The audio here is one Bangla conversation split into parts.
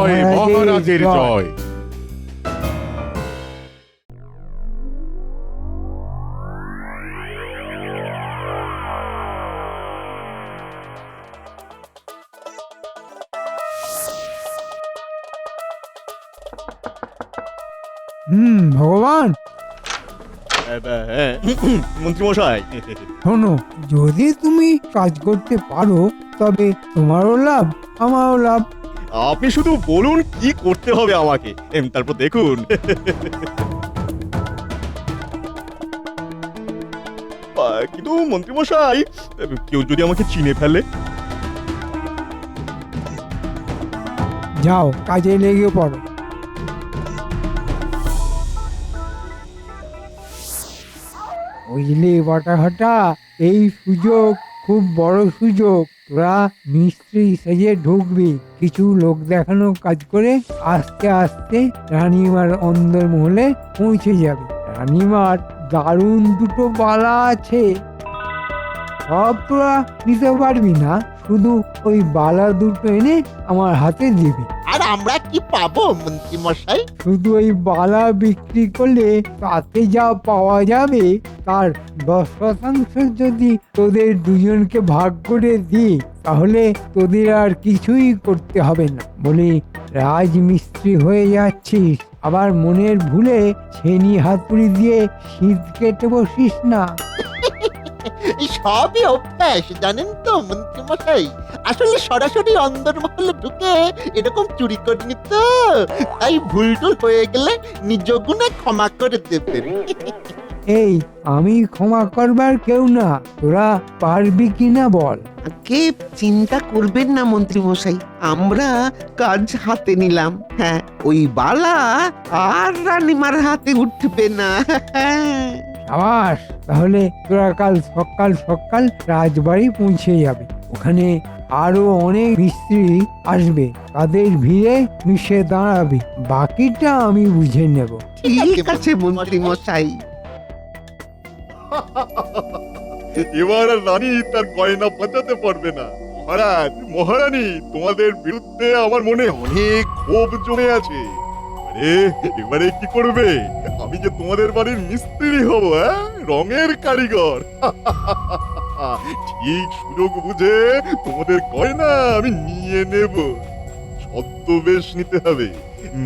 জয়, মহারাজের জয়। ভগবান, মন্ত্রী মশাই, শোনো, যদি তুমি কাজ করতে পারো তবে তোমারও লাভ, আমারও লাভ। আপনি শুধু বলুন কি করতে হবে আমাকে, তারপর দেখুন। কিন্তু মন্ত্রী মশাই, কেউ যদি আমাকে চিনে ফেলে? যাও, কাজে লেগে পড়ো। বুঝলি বটাঘটা, এই সুযোগ খুব বড় সুযোগ। তোরা মিস্ত্রি সেজে ঢুকবি, কিছু লোক দেখানো কাজ করে আস্তে আস্তে রানীমার অন্দর মহলে পৌঁছে যাবে। রানীমার দারুণ দুটো বালা আছে, সব তোরা নিতে পারবি না, শুধু ওই বালা দুটো এনে আমার হাতে দিবি। আর আমরা কি পাবো মন্ত্রী মশাই? শুধু ওই বালা বিক্রি করলে তাতে যা পাওয়া যাবে তার 10% যদি তোদের দুজনকে ভাগ করে দিই, তাহলে তোদের আর কিছুই করতে হবে না। বলি, রাজমিস্ত্রি হয়ে যাচ্ছিস, আবার মনের ভুলে ছেনি হাতুড়ি দিয়ে শীত কেটে বসিস না। এই সবই অভ্যাস, জানেন তো মন্ত্রী মশাই। আসলে সরাসরি অন্দরমহলে ঢুকে এরকম চুরি করিনি তো, তাই ভুল টুল হয়ে গেলে নিজ গুণে ক্ষমা করে দেবেন। এই, আমি ক্ষমা করবার কেউ না, তোরা পারবি কিনা বল। কে চিন্তা করবেন না মন্ত্রী মশাই, আমরা কাজ হাতে নিলাম। হ্যাঁ, ওই বালা আর রানীমার হাতে উঠবে না। আবার তাহলে তোরা কাল সকাল সকাল রাজবাড়ি পৌঁছে যাবে। ওখানে আরো অনেক মিস্ত্রি আসবে, তাদের ভিড়ে মিশে দাঁড়াবে, বাকিটা আমি বুঝে নেব। ঠিক আছে মন্ত্রী মশাই। এবার আর রানী তার গয়না বাঁচাতে পারবে না। মহারাজ, মহারানী, তোমাদের বিরুদ্ধে আমার মনে অনেক ক্ষোভ জমে আছে। আরে, এবারে কি করবে? আমি যে তোমাদের বাড়ির মিস্ত্রি হব, রঙের কারিগর। ঠিক সুযোগ বুঝে তোমাদের গয়না আমি নিয়ে নেব। ছদ্মবেশ নিতে হবে,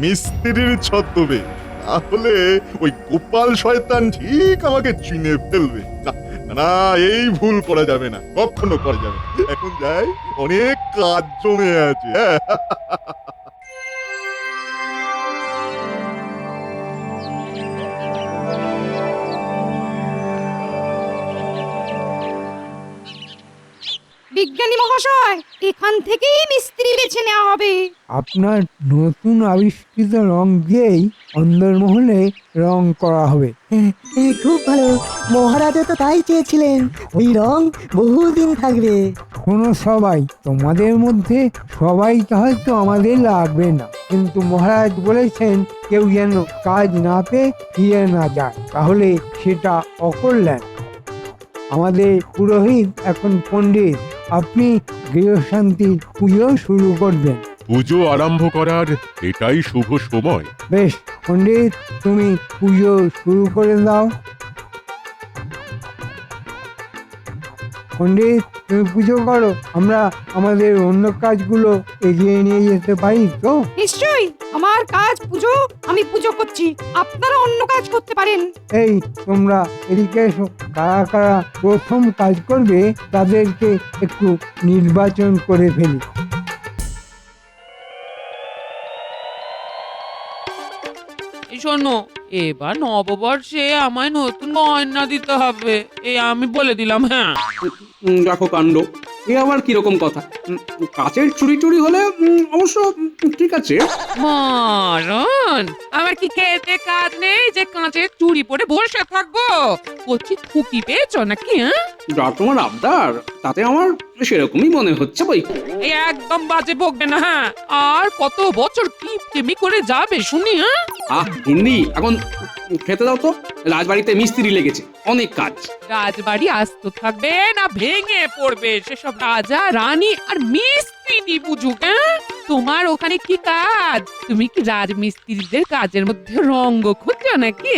মিস্ত্রির ছদ্মবেশ। তাহলে ওই গোপাল শয়তান ঠিক আমাকে চিনে ফেলবে না। না, এই ভুল করা যাবে না, কখনো করা যাবে না। এখন যাই, অনেক কাজ জমে আছে। বিজ্ঞানী মহাশয়, এখান থেকেই মিস্ত্রি বেছে নেওয়া হবে। আপনার নতুন আবিষ্কৃত রং দিয়েই অন্দরমহলে রং করা হবে। খুব ভালো, মহারাজা তো তাই চেয়েছিলেন। ওই রং বহুদিন থাকবে। শোনো সবাই, তোমাদের মধ্যে সবাইকে হয়তো আমাদের লাগবে না, কিন্তু মহারাজ বলেছেন কেউ যেন কাজ না পেয়ে ফিরে না যায়, তাহলে সেটা অকল্যাণ। আমাদের পুরোহিত এখন পণ্ডিত, আপনি গৃহশান্তির পুজো শুরু করবেন। পুজো আরম্ভ করার এটাই শুভ সময়। বেশ পণ্ডিত, তুমি পুজো শুরু করে দাও। পণ্ডিত, তুমি পুজো করো, আমরা আমাদের অন্য কাজগুলো এগিয়ে নিয়ে যেতে পারি তো? নিশ্চয়ই, আমার কাজ পুজো, আমি পুজো করছি, আপনারা অন্য কাজ করতে পারেন। এই, তোমরা এদিকে এসো। কারা কারা প্রথম কাজ করবে তাদেরকে একটু নির্বাচন করে ফেলি। শোনো, এবার নববর্ষে আমায় নতুন গয়না দিতে হবে, এই আমি বলে দিলাম। হ্যাঁ, দেখো কাণ্ড, এ আবার কিরকম কথা? কাচের চুরি টুরি হলে অবশ্য ঠিক আছে। মারণ, আমার কি খেতে কাজ নেই যে কাঁচের চুড়ি পরে বসে থাকবো? কচি খুকি পেয়েছ নাকি? হ্যাঁ, যা তোমার আবদার, তাতে আমার সেরকমই মনে হচ্ছে বই। এই একদম বাজে বকবে না। হ্যাঁ, আর কত বছর কি কেমি করে যাবে শুনি? হ্যাঁ, হিন্দি এখন খেতে দাও তো, রাজবাড়িতে মিস্ত্রি লেগেছে, অনেক কাজ। রাজবাড়ি আস্ত থাকবে না ভেঙে পড়বে সেসব রাজা রানী আর মিস্ত্রি বুঝুক। হ্যাঁ, তোমার ওখানে কি কাজ? তুমি কি রাজমিস্ত্রিদের কাজের মধ্যে রঙ্গ খুঁজছো নাকি?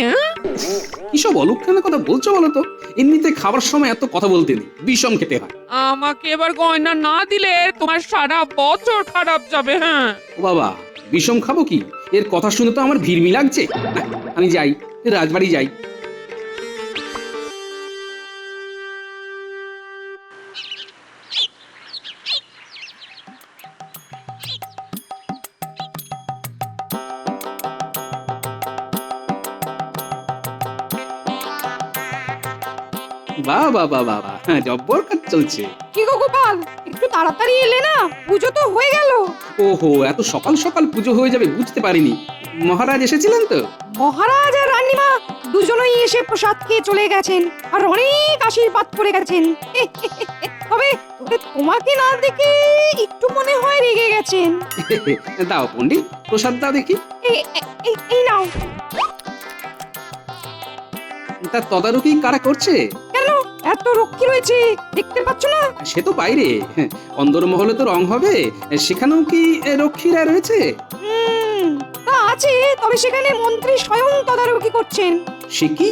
কিসব অলক্ষণের কথা বলছো বলো তো? এমনিতে খাবার সময় এত কথা বলতে নেই, বিষম খেতে হয়। আমাকে এবার গয়না না দিলে তোমার সারা বছর খারাপ যাবে। হ্যাঁ, ও বাবা, বিষম খাবো কি? এর কথা শুনে তো আমার ভিড়মি লাগছে। না, আমি যাই, রাজবাড়ি যাই। বাহ বাহ বাহ বাহ, হ্যাঁ, জব্বর কাজ চলছে। কি গো গোপাল, একটু তাড়াতাড়ি এলে না, পুজো তো হয়ে গেল। ওহো, এত সকাল সকাল পুজো হয়ে যাবে বুঝতে পারিনি। মহারাজ এসেছিলেন তো? মহারাজ আর রানীমা দুজনেই এসে প্রসাদ খেয়ে চলে গেছেন, আর অনেক আশীর্বাদ করে গেছেন। তবে তোমাকে না দেখে একটু মনে হয় রেগে গেছেন। দাও পণ্ডিত, প্রসাদ দাও দেখি। এই নাও। তার তদারকি কারা করছে? কেন, এত রক্ষী রয়েছে, দেখতে পাচ্ছ না? সে তো বাইরে, অন্দরমহলে তো রং হবে, সেখানেও কি রক্ষীরা রয়েছে? তা আছে, তবে সেখানে মন্ত্রী স্বয়ং তদারকি করছেন। সে কি?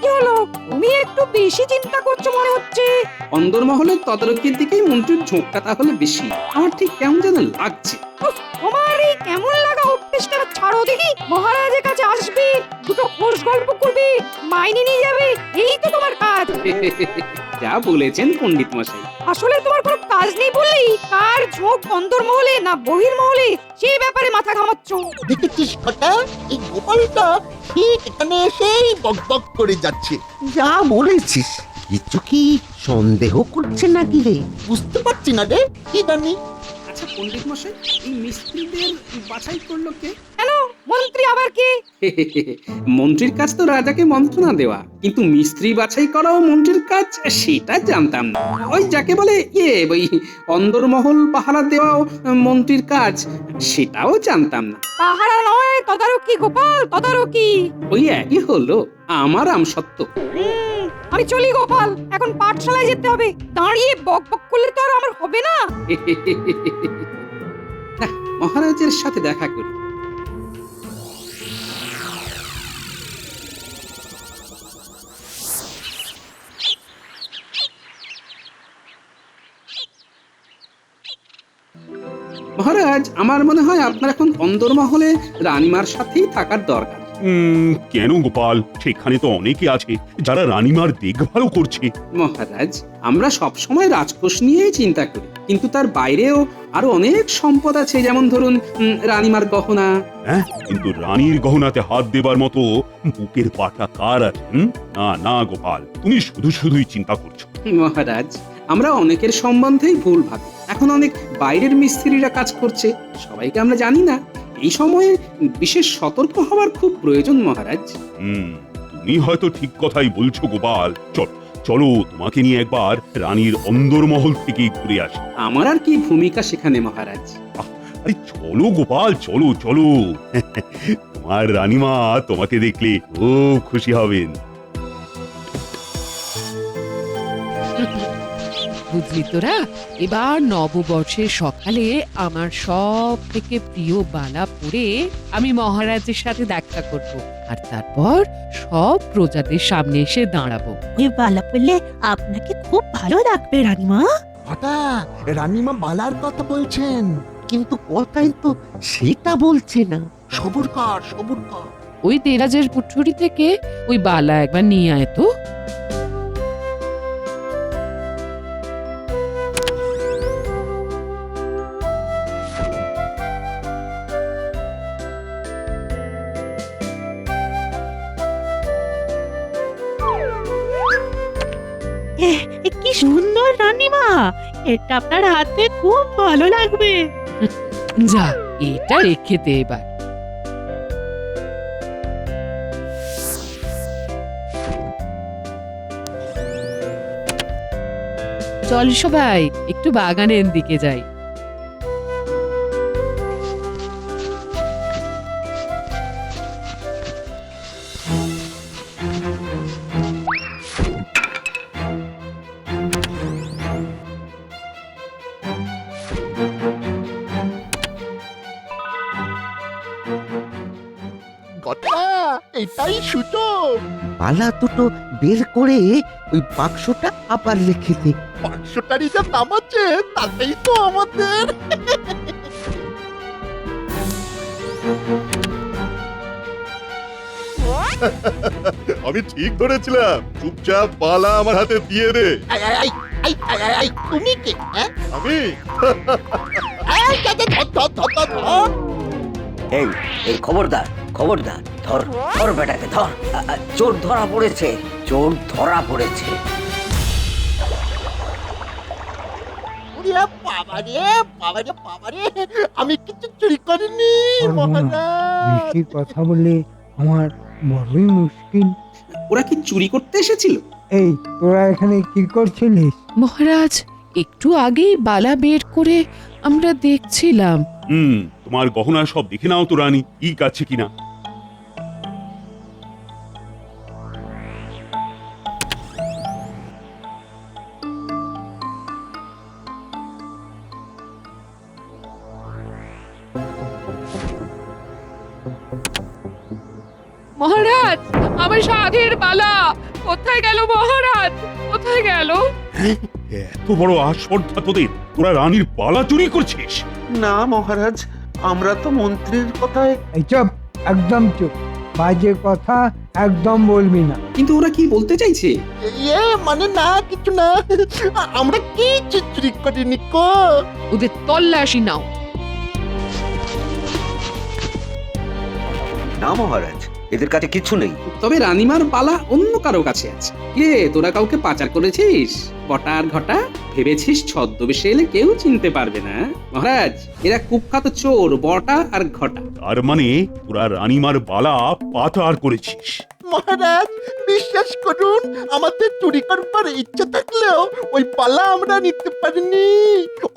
কি হলো, তুমি একটু বেশি চিন্তা করছো মনে হচ্ছে। অন্দরমহলের তদারকির দিকেই মন্ত্রীর ঝোঁকটা তাহলে বেশি। আমার ঠিক কেমন যেন লাগছে। তোমার এই কেমন লাগা অভ্যেসটা ছাড়ো দেখি। মহারাজের কাছে আসবে, দুটো খোশ গল্প করবে, মাইনে নিয়ে যাবে, এই তো তোমার কাজ। যা বলেছেন পণ্ডিত মশাই। আসলে তোমার কোনো কাজ নেই বললেই কার ঝোঁক অন্তর্মহলে না বহির্মহলে সেই ব্যাপারে মাথা ঘামাচ্ছ। দেখেছিস ঘটা, এই গোপালটা ঠিক এখানে এসেই বকবক করে যাচ্ছে। যা বলেছিস, কিছু কি সন্দেহ করছে নাকি রে? বুঝতে পারছি না রে, কি জানি। আচ্ছা পণ্ডিত মশাই, এই মিস্ত্রিদের বাছাই করলো কে? কেন, মন্ত্রী আবার কে? মন্ত্রীর কাজ তো রাজাকে মন্ত্রণা দেওয়া, কিন্তু মিস্ত্রি বাছাই করাও মন্ত্রীর কাজ, সেটা জানতাম না। ওই যাকে বলে ওই অন্দরমহল পাহারা দেওয়াও মন্ত্রীর কাজ, সেটাও জানতাম না। পাহারা নয়, তদারকি গোপাল, তদারকি। ওই একই হলো, আমার আমসত্ব। আমি চলি গোপাল, এখন পাঠশালায় যেতে হবে। দাঁড়িয়ে বক বক করলে তো আর আমার হবে না। মহারাজের সাথে দেখা করি। মহারাজ, আমার মনে হয় আপনার এখন অন্দরমহলে রানীমার সাথেই থাকার দরকার। কেন গোপাল, সেখানে তো অনেকে আছে যারা রানীমার দেখভালও করছে। মহারাজ, আমরা সব সময় রাজকোষ নিয়েই চিন্তা করি, কিন্তু তার বাইরেও আরো অনেক সম্পদ আছে, যেমন ধরুন রানীমার গহনা। হ্যাঁ, কিন্তু রানীর গহনাতে হাত দেবার মতো বুকের পাটা কার আছে? না না গোপাল, তুমি শুধু শুধুই চিন্তা করছো। মহারাজ, আমরা অনেকের সম্বন্ধেই ভুল ভাবি। এখন অনেক বাইরের মিস্ত্রিরা কাজ করছে, সবাইকে আমরা জানি না। এই সময়ে বিশেষ সতর্ক হওয়ার খুব প্রয়োজন মহারাজ। তুমি হয়তো ঠিক কথাই বলছো গোপাল। চলো তোমাকে নিয়ে একবার রানীর অন্দরমহল থেকে ঘুরে আসি। আমার আর কি ভূমিকা সেখানে মহারাজ? আরে চলো গোপাল, চলো চলো। তোমার রানীমা তোমাকে দেখলে খুব খুশি হবেন। বুঝলি তোরা, এবার নববর্ষের সকালে আমার সব থেকে প্রিয় বালা পরে আমি মহারাজের সাথে দেখা করব, আর তারপর সব প্রজাদের সামনে এসে দাঁড়াবো। ওই বালা পড়লে আপনাকে খুব ভালো লাগবে রানীমা। ঘটা, রানীমা বালার কথা বলছেন। কিন্তু কথাই তো সেটা বলছে না। সবুর কর, সবুর কর। ওই দেরাজের পুঠুরি থেকে ওই বালা একবার নিয়ে আয় তো। কি সুন্দর রানীমা, এটা আপনার হাতে খুব ভালো লাগবে। যা, এটা রেখে দে এবার। চল সবাই একটু বাগানের দিকে যাই। কটা এটাই সুযোগ। বালা দুটো বের করে ওই বাক্সটা আবার রেখে দে। 500টারই যা দাম আছে তাতেই তো আমাদের। আমি ঠিক ধরেছিলাম, চুপচাপ বালা আমার হাতে দিয়ে দে। আই, আই, আই, আই, আই, আই, আই, তুমি কে? হ্যাঁ? আমি আই, আই, আই, ধর, ধর, ধর, ধর, ধর। এই এই খবরদার খবরদার, ধর ধর বেটাকে ধর। চোর ধরা পড়েছে, চোর ধরা পড়েছে। ওরে বাবারে, বাবারে, বাবারে, আমি কিছু চুরি করিনি মহারাজ। বেশি কথা বলে আমার বড়ই মুশকিল। ওরা কি চুরি করতে এসেছিল? এই তোরা এখানে কি করছিলিস? মহারাজ, একটু আগেই বালা বের করে আমরা দেখছিলাম। তোমার গহনা সব দেখে নাও তো রানী, ঠিক আছে কিনা। মহারাজ, আমার সাধের বালা কোথায় গেল? মহারাজ কোথায় গেল? এত বড় আস্পর্ধা তোদের, তোরা রানীর বালা চুরি করছিস? না মহারাজ, আমরা তো মন্ত্রীর কথায়। এই চুপ, একদম চুপ, বাজে কথা একদম বলবি না। কিন্তু ওরা কি বলতে চাইছে? ইয়ে মানে না, কিছু না, আমরা কিছু চুরি করিনি কো। ওদের তল্লাশি নাও। না মহারাজ, এদের কাছে কিছু নেই। তবে রানীমার বালা অন্য কারো কাছে আছে। কে, তোরা কাউকে পাচার করেছিস? বটা আর ঘটা ভেবেছিস ছদ্মবেশে এলে কেউ চিনতে পারবে না? মহারাজ, এরা কুখ্যাত চোর বটা আর ঘটা। তার মানে তোরা রানীমার বালা পাচার করেছিস? মহারাজ বিশ্বাস করুন, আমাদের চুরি করবার ইচ্ছা থাকলেও ওই পালা আমরা নিতে পারিনি,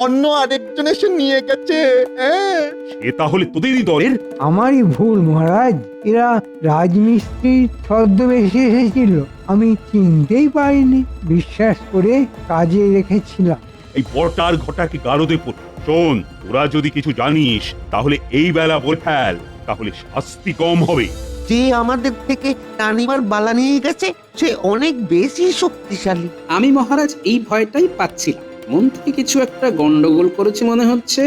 অন্য আরেকজন এসে নিয়ে গেছে। হ্যাঁ, সে তাহলে তোদেরই দলের? আমারই ভুল মহারাজ, এরা রাজমিস্ত্রির ছদ্মবেশে এসেছিল, আমি চিনতেই পারিনি, বিশ্বাস করে কাজে রেখেছিলাম। এই বটার ঘটাকে গারদে পড়। শোন, তোরা যদি কিছু জানিস তাহলে এই বেলা বলে ফেল, তাহলে শাস্তি কম হবে। যে আমাদের থেকে রানীমার বালা নিয়ে গেছে সে অনেক বেশি শক্তিশালী। আমি মহারাজ এই ভয়টাই পাচ্ছিলাম। মন্ত্রী কিছু একটা গন্ডগোল করেছে মনে হচ্ছে।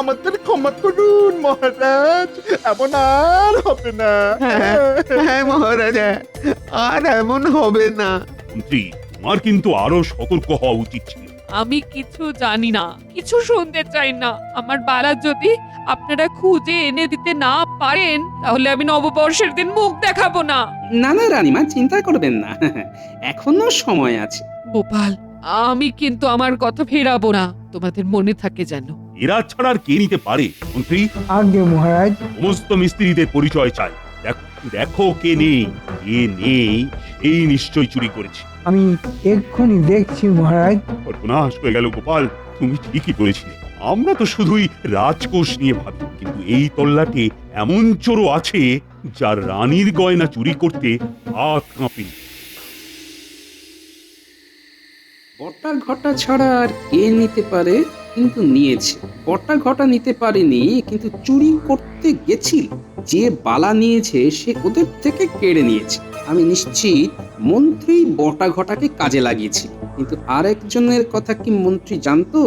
আমাদের ক্ষমা করুন মহারাজ, এমন আর হবে না। হ্যাঁ মহারাজ, আর এমন হবে না। মন্ত্রী, তোমার কিন্তু আরো সতর্ক হওয়া উচিত ছিল। আমি কিছু জানি না, কিছু শুনতে চাই না। আমার বালা যদি আপনারা খুঁজে এনে দিতে না পারেন তাহলে আমি নববর্ষের দিন মুখ দেখাবো না। না না রানীমা, চিন্তা করবেন না, এখনো সময় আছে। গোপাল, আমি কিন্তু আমার কথা ফেরাবো না, তোমাদের মনে থাকে যেন। এরা ছাড়া আর কে নিতে পারে মন্ত্রী? আগে মহারাজ, সমস্ত মিস্ত্রিদের পরিচয় চাই। দেখো দেখো কে নেই, কে নেই সেই নিশ্চয় চুরি করেছে। আমি এক্ষুনি দেখছি মহারাজ। সর্বনাশ হয়ে গেল গোপাল, তুমি ঠিকই বলেছিলে। আমরা তো শুধুই রাজকোষ নিয়ে ভাবি, কিন্তু এই তল্লাটে এমন চোরও আছে যার রানীর গয়না চুরি করতে হাত কাঁপে। বটা ঘটা ছাড়া আর কে নিতে পারে? কিন্তু নিয়েছে। বটা ঘটা নিতে পারেনি, কিন্তু চুরি করতে গেছিল। যে বালা নিয়েছে সে ওদের থেকে কেড়ে নিয়েছে। আমি নিশ্চিত মন্ত্রী বটা ঘটাকে কাজে লাগিয়েছিল। কিন্তু আরেকজনের কথা কি মন্ত্রী জানতো?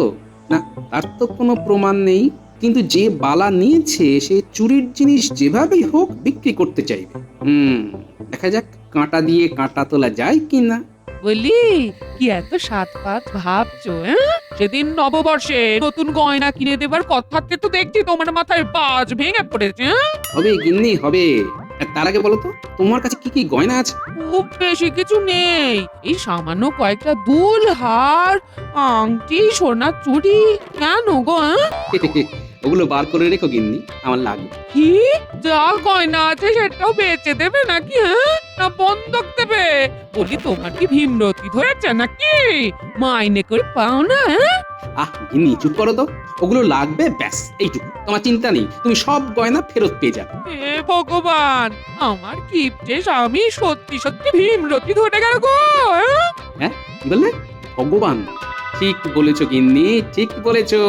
না, তার তো কোনো প্রমাণ নেই। কিন্তু যে বালা নিয়েছে সে চুরির জিনিস যেভাবেই হোক বিক্রি করতে চাইবে। দেখা যাক কাঁটা দিয়ে কাঁটা তোলা যায় কিনা। বলি, কি এত সাত পাঁচ ভাবছো? সেদিন নববর্ষে নতুন গয়না কিনে দেবার কথা তো দেখছি তোমার মাথায় বাজ ভেঙে পড়েছে। হবে গিন্নি হবে। তার আগে বলো তো, তোমার কাছে কি কি গয়না আছে? খুব বেশি কিছু নেই, এই সামান্য কয়েকটা দুল, হার, আংটি, সোনার চুড়ি। কেন গো? ওগুলো বার করে রেখো গিন্নি, আমার লাগবে। কি যা গয়না আছে সেটাও বেচে দেবে নাকি? না বন্ধক দেবে? বলি, তোমার কি ভীমরতি ধরেছে নাকি? মাইনে করে পাও না? আহ গিন্নি চুপ করো তো, ওগুলো লাগবে ব্যাস, এইটুকু। তোমার চিন্তা নেই, তুমি সব গয়না ফেরত পেয়ে যাবে। হে ভগবান, আমার কিপ্টে স্বামী সত্যি সত্যি ভীমরতি ধরে গেল গো। হ্যাঁ কি বললে? ভগবান? ঠিক বলেছো গিন্নি, ঠিক বলেছো।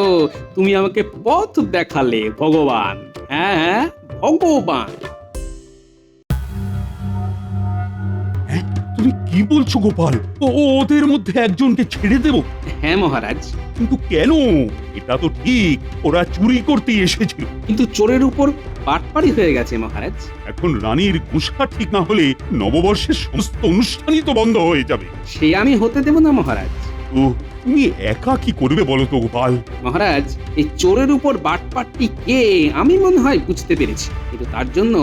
তুমি আমাকে পথ দেখালে ভগবান। হ্যাঁ হ্যাঁ, ভগবান। কি বলছো গোপাল? ওদের মধ্যে একজনকে ছেড়ে দেব? হ্যাঁ মহারাজ, কিন্তু কেন? এটা তো ঠিক, ওরা চুরি করতে এসেছিল। কিন্তু চোরের উপর বাটপাড়ি হয়ে গেছে মহারাজ। এখন রানীর গুসা ঠিক না হলে নববর্ষের সমস্ত অনুষ্ঠানই তো বন্ধ হয়ে যাবে। সে আমি হতে দেব না মহারাজ। তো তুমি একা কি করবে বলো তো গোপাল? মহারাজ, এই চোরের উপর বাটপাটটি কে আমি মনে হয় বুঝতে পেরেছি, কিন্তু তার জন্য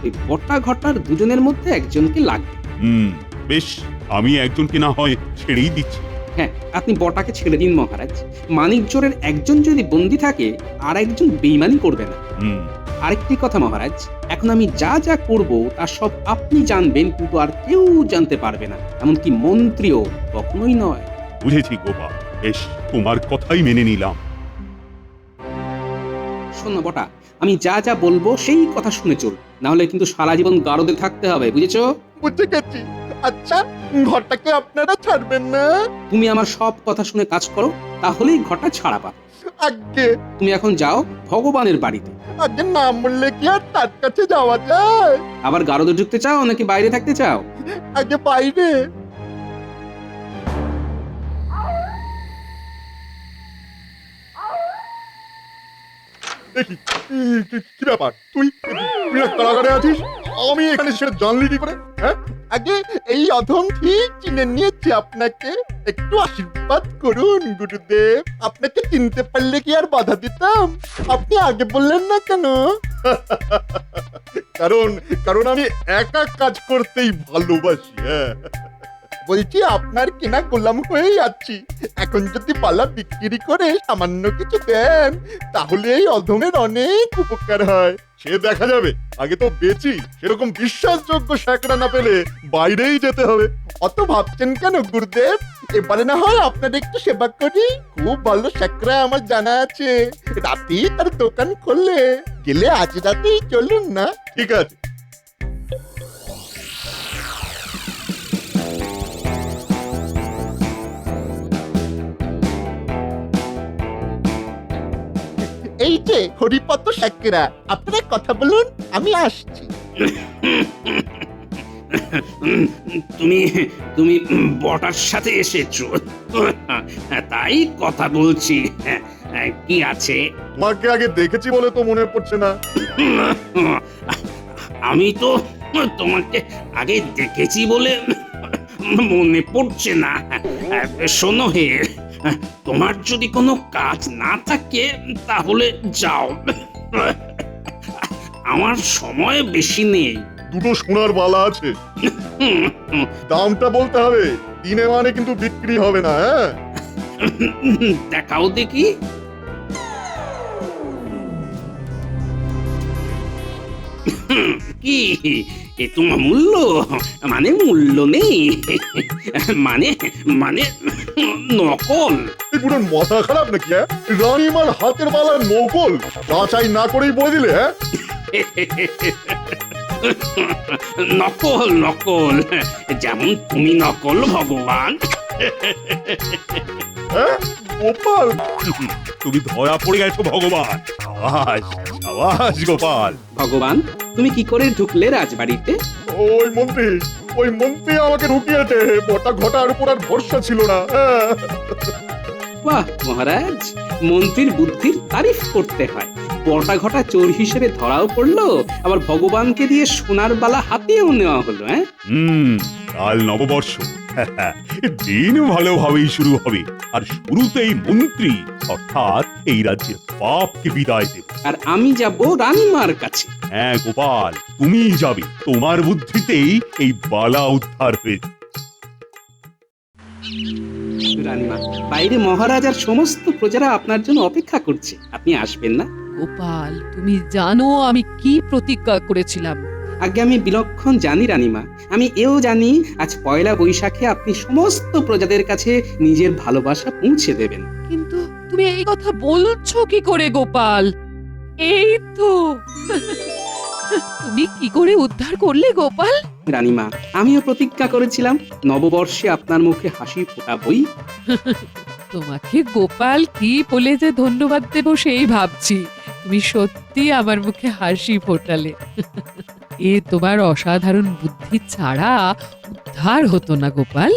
এই বটা ঘটার দুজনের মধ্যে একজনকে লাগবে। বেশ, আমি একজনকে না হয় ছেড়েই দিচ্ছি। হ্যাঁ, আপনি বটাকে ছেড়ে দিন মহারাজ। মানিক চোরের একজন যদি বন্দী থাকে আর একজন বেইমানি করবে না। আরেকটি কথা মহারাজ, এখন আমি যা যা করব তা সব আপনি জানবেন, কিন্তু আর কেউ জানতে পারবে না, এমনকি মন্ত্রীও কখনোই নয়। বুঝেছি গোপাল, বেশ, তোমার কথাই মেনে নিলাম। শোনো বটা, আমি যা যা বলবো সেই কথা শুনে চল, না হলে কিন্তু সারা জীবন গারদে থাকতে হবে, বুঝেছো? বুঝে গেছি। আচ্ছা, ঘরটাকে আপনারা ছাড়বেন না? তুমি আমার সব কথা শুনে কাজ করো, তাহলেই ঘরটা ছাড়া পাবে। আগে তুমি এখন যাও ভগবানের বাড়িতে। আগে না বললে কি আর তার কাছে যাওয়া যায়? আবার গারদে ঢুকতে চাও নাকি বাইরে থাকতে চাও? আগে বাইরে। দেখি কি ব্যাপার, তুই কারাগারে আছিস, আমি এখানে সেটা জানলি কি করে? হ্যাঁ, আগে এই অধম ঠিক চিনে নিয়েছি আপনাকে, একটু আশীর্বাদ করুন গুরুদেব। আপনাকে চিনতে পারলে কি আর বাধা দিতাম? আপনি আগে বললেন না কেন? কারণ আমি একা কাজ করতেই ভালোবাসি। হ্যাঁ, বলছি আপনার কেনা গোলাম হয়েই আছি। এখন যদি পালা বিক্রি করে সামান্য কিছু দেন, তাহলে এই অধমের অনেক উপকার হয়। সে দেখা যাবে, আগে তো বেচি। সেরকম বিশ্বাসযোগ্য শ্যাকরা না পেলে বাইরেই যেতে হবে। অত ভাবছেন কেন গুরুদেব? এবারে না হয় আপনার একটু সেবা করি। খুব ভালো শ্যাকরা আমার জানা আছে, রাতেই তার দোকান খুললে। গেলে আজ রাতেই চলুন না? ঠিক আছে। এই যে হরিপদ শ্যাকরা, আপনারা কথা বলুন, আমি আসছি। তুমি তুমি বটার সাথে এসেছো, তাই কথা বলছি। কি আছে? তোমাকে আগে দেখেছি বলে তো মনে পড়ছে না। আমি তো তোমাকে আগে দেখেছি বলে মনে পড়ছে না। শোনো হে, তোমার যদি কোনো কাজ না থাকে তাহলে যাও, আমার সময় বেশি নেই। দুটো সোনার বালা আছে, দামটা বলতে হবে। দিনে মানে কিন্তু বিক্রি হবে না। হ্যাঁ, দেখাও দেখি। কি এ তোমার মূল্য? মানে মূল্য নেই, মানে মানে নকল। এই পুরো মাথা খারাপ নাকি? হ্যাঁ, রানীমার হাতের বালা নকল যাচাই না করেই বলে দিলে? হ্যাঁ, নকল নকল, যেমন তুমি নকল ভগবান। হ্যাঁ, গোপাল, তুমি ধরা পড়ে গেছো ভগবান। সাবাস, সাবাস গোপাল। ভগবান, তুমি কি করে ঢুকলে রাজবাড়িতে? ওই মন্ত্রী আমাকে ঢুকিয়েছে। বটা ঘটার উপর আর ভরসা ছিল না। হ্যাঁ। বাহ মহারাজ, মন্ত্রীর বুদ্ধির তারিফ করতে হয়। বটা ঘটা চোর হিসেবে ধরাও পড়লো, আবার ভগবানকে দিয়ে সোনার বালা হাতেও নেওয়া হলো। হ্যাঁ, কাল নববর্ষ, দিন ভালোভাবেই শুরু হবে। আর শুরুতেই মন্ত্রী অর্থাৎ এই রাজ্যের পাপকে বিদায় দেবে। আর আমি যাব রানীমার কাছে। হ্যাঁ গোপাল, তুমিই যাবে। তোমার বুদ্ধিতেই এই বালা উদ্ধার হয়েছে। রানীমা, বাইরে মহারাজ আর সমস্ত প্রজারা আপনার জন্য অপেক্ষা করছে, আপনি আসবেন না? গোপাল, তুমি জানো আমি কি প্রতিজ্ঞা করেছিলাম? আগে আমি বিলক্ষণ জানি রানীমা। আমি এও জানি আজ পয়লা বৈশাখে আপনি সমস্ত প্রজাদের কাছে নিজের ভালোবাসা পৌঁছে দেবেন। কিন্তু তুমি এই কথা বলছো কি করে গোপাল? এই তো তুমি কি করে উদ্ধার করলে গোপাল? রানীমা, আমিও প্রতিজ্ঞা করেছিলাম নববর্ষে আপনার মুখে হাসি ফোটাবই। তোমাকে গোপাল কি বলে যে ধন্যবাদ দেব সেই ভাবছি। তুমি সত্যি আমার মুখে হাসি ফোটালে। এ তোমার অসাধারণ বুদ্ধি ছাড়া উদ্ধার হতো না গোপাল?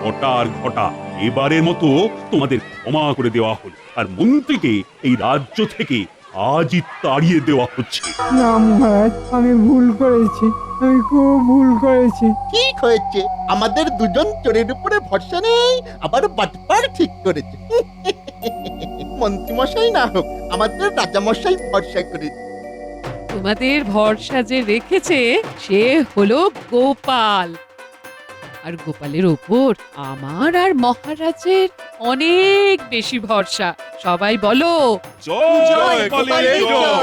ঘটা আর ঘটা, এবারের মতো তোমাদের ক্ষমা করে দেওয়া হলো, আর মন্ত্রীকে এই রাজ্য থেকে আজই তাড়িয়ে দেওয়া হচ্ছে। না মহারাজ, আমি ভুল করেছি, আমি খুব ভুল করেছি। ঠিক হয়েছে, আমাদের দুজন চোরের উপরে ভরসা নেই, আবার বাটপার ঠিক করেছে। মন্ত্রীমশাই না হোক, আমাদের রাজামশাই ভরসা করেছে। তোমাদের ভরসা যে রেখেছে সে হলো গোপাল, আর গোপালের ওপর আমার আর মহারাজের অনেক বেশি ভরসা। সবাই বলো জয় গোপালের জয়।